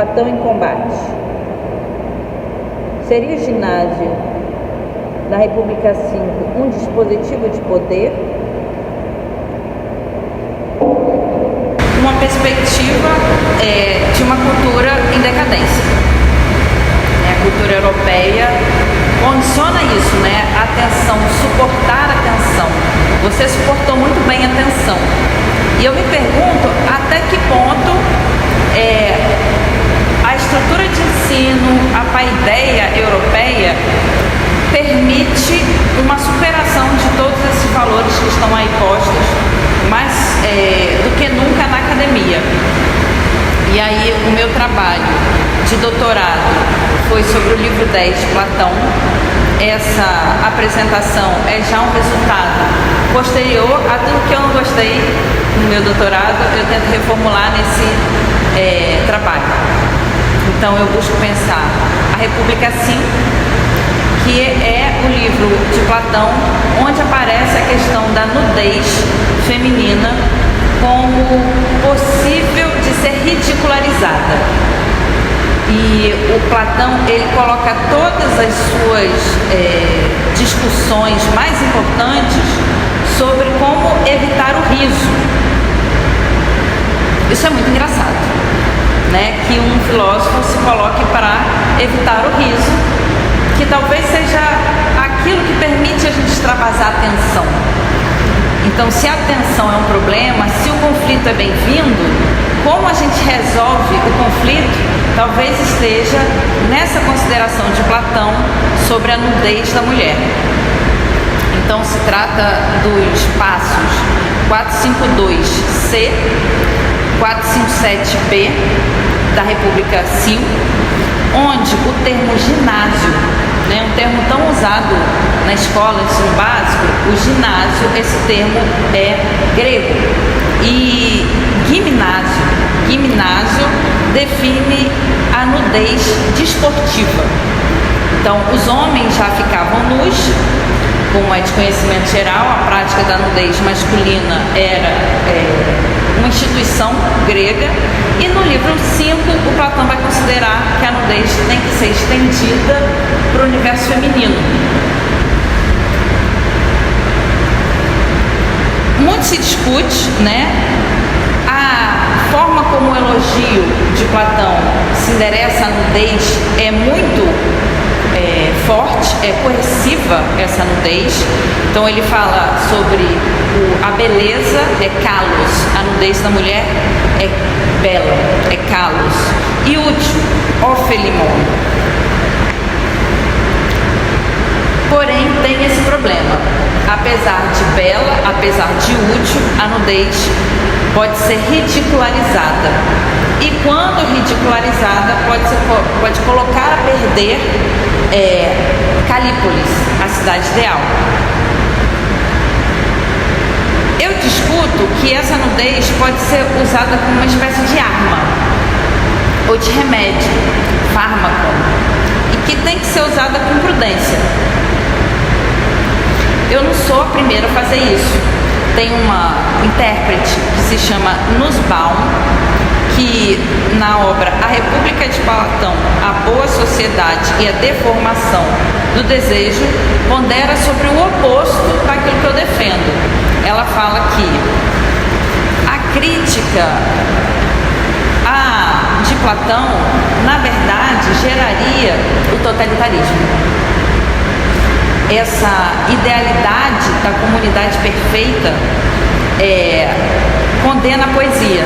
Platão em combate. Seria o ginásio na República V um dispositivo de poder? Uma perspectiva de uma cultura em decadência. A cultura europeia condiciona isso, né? A tensão, suportar a tensão. Você suportou muito bem a tensão. E eu me pergunto até que ponto a estrutura de ensino, a paideia europeia permite uma superação de todos esses valores que estão aí postos, mais do que nunca na academia. E aí o meu trabalho de doutorado foi sobre o livro 10 de Platão. Essa apresentação é já um resultado posterior a tudo que eu não gostei no meu doutorado, eu tento reformular nesse trabalho. Então eu busco pensar a República V, que é o livro de Platão, onde aparece a questão da nudez feminina como possível de ser ridicularizada. E o Platão, ele coloca todas as suas discussões mais importantes sobre como evitar o riso. Isso é muito engraçado, né? Que um filósofo se coloque para evitar o riso, que talvez seja aquilo que permite a gente extravasar a tensão. Então, se a tensão é um problema, se o conflito é bem-vindo, como a gente resolve o conflito, talvez esteja nessa consideração de Platão sobre a nudez da mulher. Então, se trata dos passos 452C, 457B da República V, onde o termo ginásio, né, um termo tão usado na escola, ensino básico, o ginásio, esse termo é grego. E gimnásio define a nudez desportiva. Então, os homens já ficavam nus, como é de conhecimento geral, a prática da nudez masculina era uma instituição grega, e no livro 5 o Platão vai considerar que a nudez tem que ser estendida para o universo feminino. Muito se discute, né? A forma como o elogio de Platão se endereça à nudez é muito forte, é coerciva essa nudez. Então ele fala sobre a beleza é kalos, a nudez da mulher é bela, é kalos, e útil, ofelimon. Porém tem esse problema, apesar de bela, apesar de útil, a nudez pode ser ridicularizada. E quando ridicularizada, pode colocar a perder Calípolis, a cidade ideal. Eu discuto que essa nudez pode ser usada como uma espécie de arma ou de remédio, fármaco, e que tem que ser usada com prudência. Eu não sou a primeira a fazer isso. Tem uma intérprete que se chama Nussbaum, que na obra A República de Platão, a Boa Sociedade e a Deformação do Desejo, pondera sobre o oposto daquilo que eu defendo. Ela fala que a crítica de Platão, na verdade, geraria o totalitarismo. Essa idealidade da comunidade perfeita condena a poesia.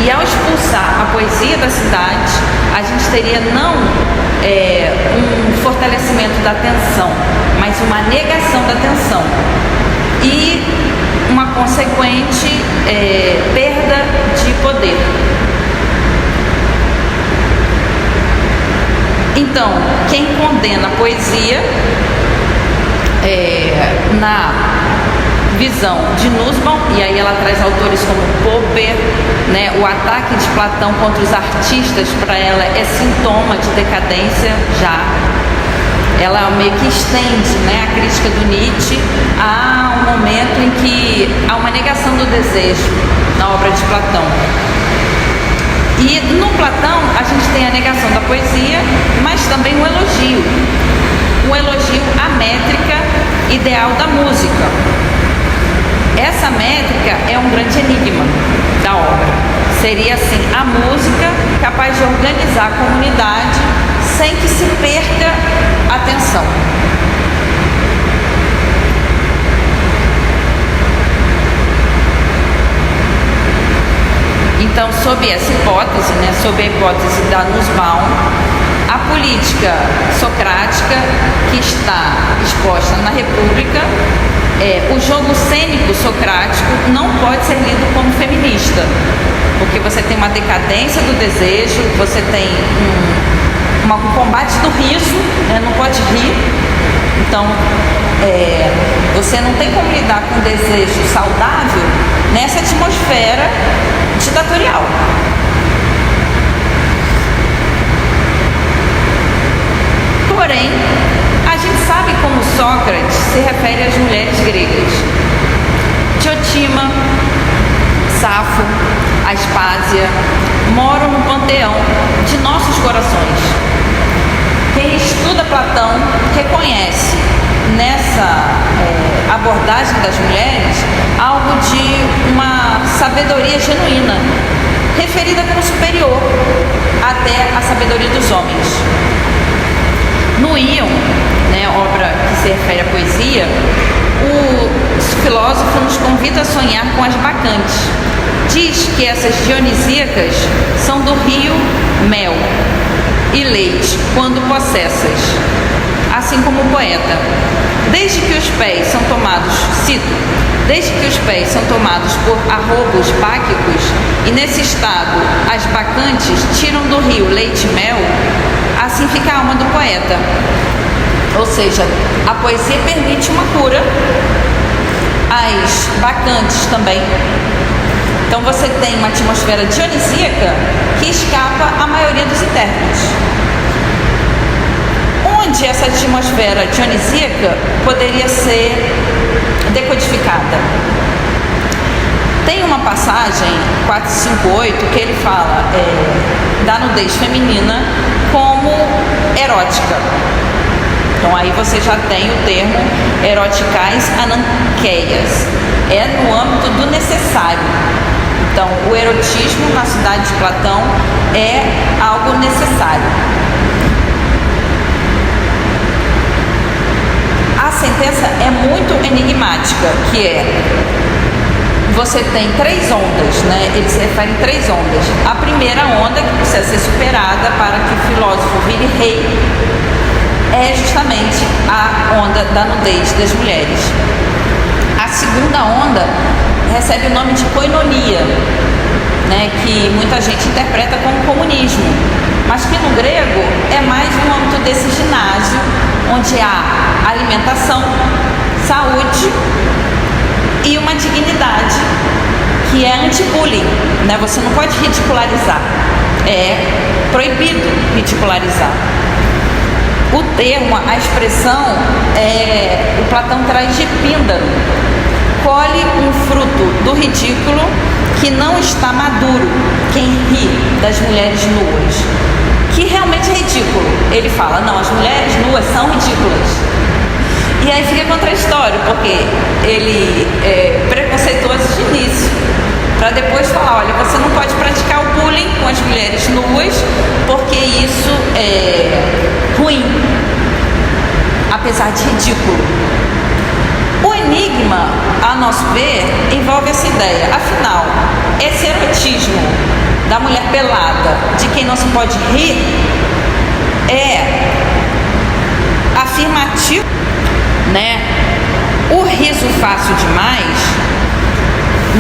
E ao expulsar a poesia da cidade, a gente teria não um fortalecimento da tensão, mas uma negação da tensão e uma consequente perda de poder. Então, quem condena a poesia na visão de Nussbaum, e aí ela traz autores como Popper, né, o ataque de Platão contra os artistas, para ela é sintoma de decadência já. Ela meio que estende, né, a crítica do Nietzsche a um momento em que há uma negação do desejo na obra de Platão. E no Platão a gente tem a negação da poesia, mas também um elogio à métrica ideal da música. Essa métrica é um grande enigma da obra. Seria assim, a música capaz de organizar a comunidade sem que se perca a atenção. Então, sob essa hipótese, sob a hipótese da Nussbaum, a política socrática que está exposta na República, o jogo cênico socrático não pode ser lido como feminista, porque você tem uma decadência do desejo, você tem um combate do riso, não pode rir. Então, você não tem como lidar com um desejo saudável nessa atmosfera ditatorial. Porém, a gente sabe como Sócrates se refere às mulheres gregas. Diotima, Safo, Aspásia moram no panteão de nossos corações. Quem estuda Platão reconhece nessa abordagem das mulheres algo de uma sabedoria genuína, referida como superior até a sabedoria dos homens. No Íon, obra que se refere à poesia, o filósofo nos convida a sonhar com as bacantes. Diz que essas dionisíacas são do rio mel e leite quando possessas, assim como o poeta. Desde que os pés são tomados, cito, desde que os pés são tomados por arrobos báquicos e nesse estado as bacantes tiram do rio leite e mel, assim fica a alma do poeta. Ou seja, a poesia permite uma cura, as bacantes também. Então você tem uma atmosfera dionisíaca que escapa à maioria dos intérpretes. Onde essa atmosfera dionisíaca poderia ser decodificada? Tem uma passagem, 458, que ele fala da nudez feminina como erótica. Então aí você já tem o termo eroticais ananqueias. É no âmbito do necessário. Então o erotismo na cidade de Platão é algo necessário. A sentença é muito enigmática, que é: você tem três ondas, ele se refere em três ondas. A primeira onda, que precisa ser superada para que o filósofo vire rei, é justamente a onda da nudez das mulheres. A segunda onda recebe o nome de koinonia, que muita gente interpreta como comunismo, mas que no grego é mais no âmbito desse ginásio, onde há alimentação, saúde e uma dignidade que é anti-bullying, Você não pode ridicularizar, é proibido ridicularizar. O termo, a expressão, o Platão traz de Píndaro. Colhe um fruto do ridículo que não está maduro, quem ri das mulheres nuas. Que realmente é ridículo. Ele fala, não, as mulheres nuas são ridículas. E aí fica contraditório, porque ele é preconceituoso de início, para depois falar, olha, você não pode praticar o bullying com as mulheres nuas, porque isso é ruim, apesar de ridículo. O enigma, a nosso ver, envolve essa ideia. Afinal, esse erotismo da mulher pelada, de quem não se pode rir, é afirmativo, O riso fácil demais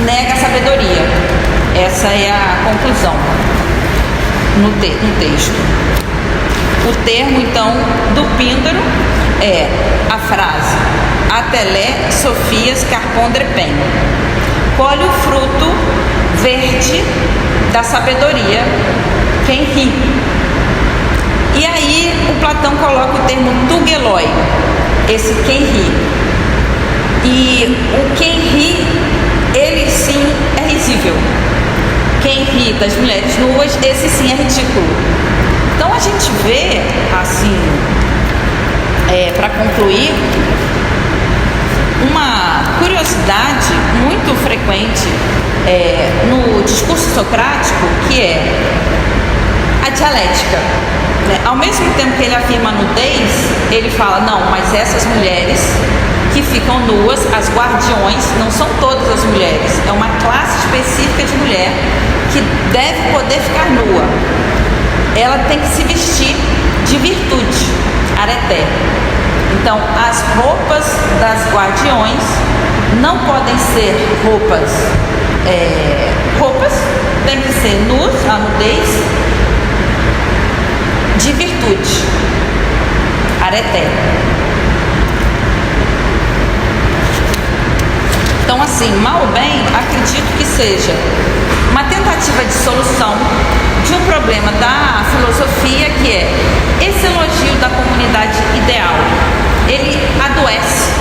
nega a sabedoria. Essa é a conclusão no texto. O termo, então, do Píndaro é a frase Atelé Sofias Carpondrepen. Colhe o fruto verde da sabedoria quem ri. E aí o Platão coloca o termo tugeloi, esse quem ri. E o quem ri, ele sim é risível. quem irrita as mulheres nuas, esse sim é ridículo. Então a gente vê, assim, para concluir, uma curiosidade muito frequente no discurso socrático, que é a dialética. Ao mesmo tempo que ele afirma a nudez, ele fala, não, mas essas mulheres que ficam nuas, as guardiões, não são todas as mulheres, é uma classe específica de mulher que deve poder ficar nua. Ela tem que se vestir de virtude, areté. Então, as roupas das guardiões não podem ser roupas tem que ser nus, a nudez, de virtude, areté. Então, assim, mal ou bem, acredito que seja uma tentativa de solução de um problema da filosofia, que é esse elogio da comunidade ideal. Ele adoece.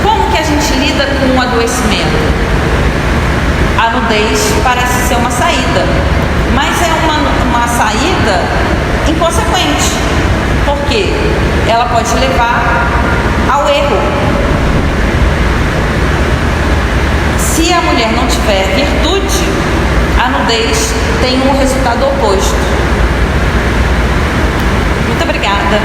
Como que a gente lida com o adoecimento? A nudez parece ser uma saída, mas é uma saída inconsequente, porque ela pode levar ao erro. Se a mulher não tiver virtude, a nudez tem um resultado oposto. Muito obrigada.